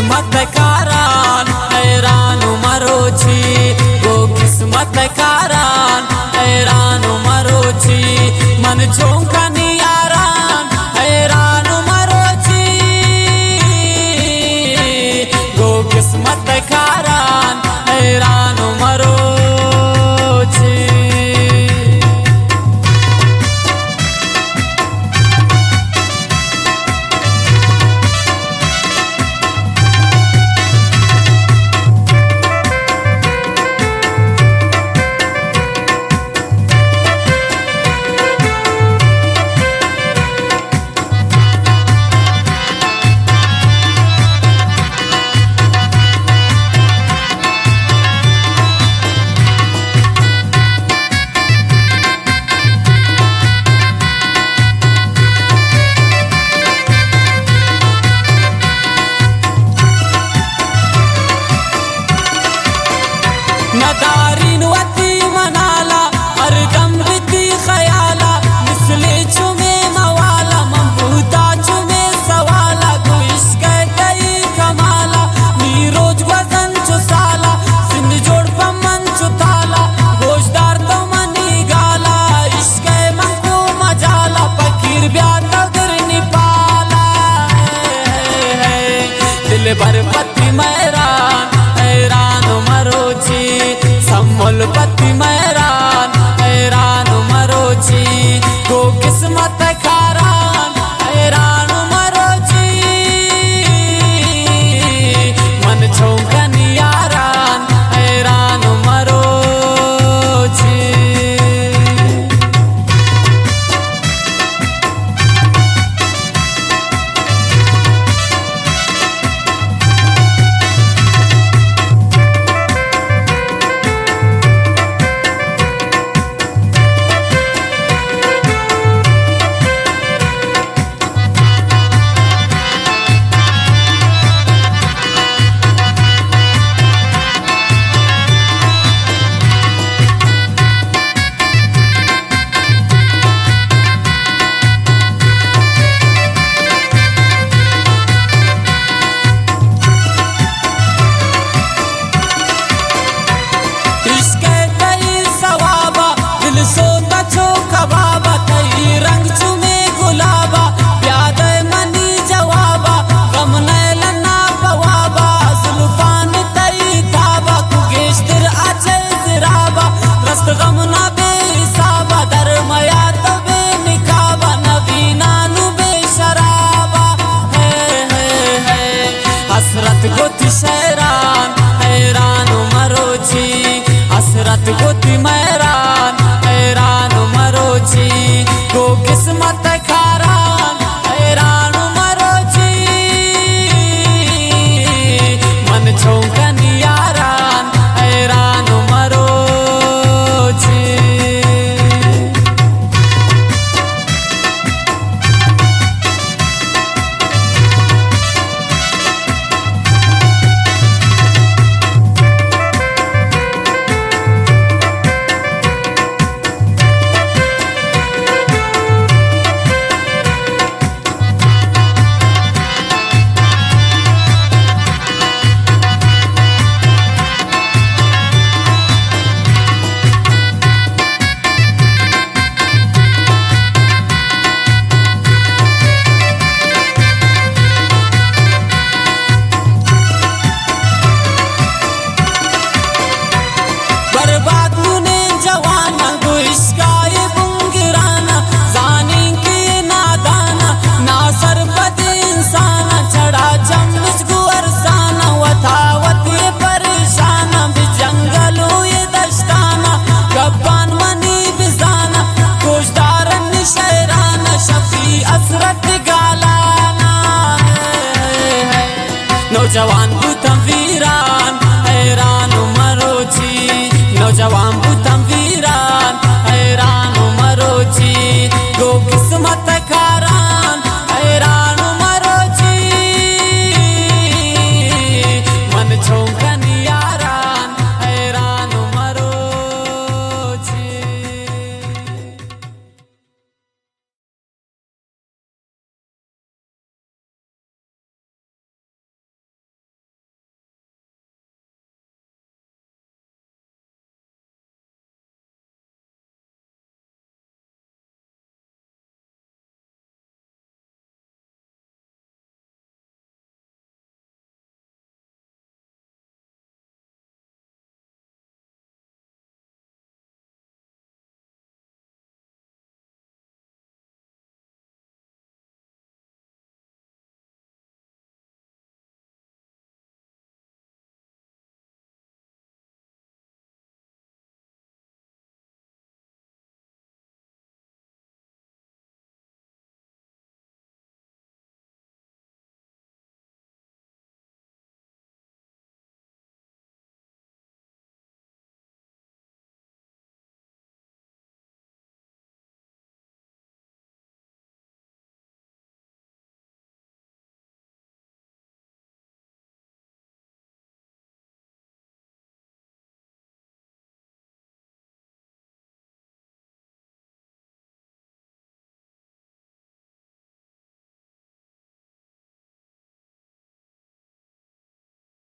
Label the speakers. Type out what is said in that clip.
Speaker 1: किस्मत कारण हैरान मरोची, गो किस्मत कारण हैरान मरोची, मन झोंकनी यारान हैरान मरोची, गो किस्मत कारण हैरान मरोची। नदारीन वती मनाला अरदम विती खयाला, मिसले चुमे मवाला ममबूता चुमे सवाला, गो इश्क कई कमाला नी रोज वजन चुसाला, सिंध जोड़ पमन चुताला, गोशदार तो मनी गाला, इश्क मंको मजाला, फकीर ब्याता गिर निपाला, दिल भर पति मैरान हैरान मरोची, सम्मल पति मैरान हैरान मरोची, गो किस्मत कारण हैरान मरोची, मन झोंकनी यारान हैरान मरोची। सोता छो कबाबा तई रंग चुमे गुलाबा, प्याद मनी जवाबा गम नैलना पवाबा, जुल्फान तई ताबा कुगेश्तर अचल जिराबा, रस्त गम ना बेहिसाबा, दरमया तो बेनिकाबा, नबीना नु बेशराबा, है हसरत गोती शैरान हैरान मरोची, हसरत गोती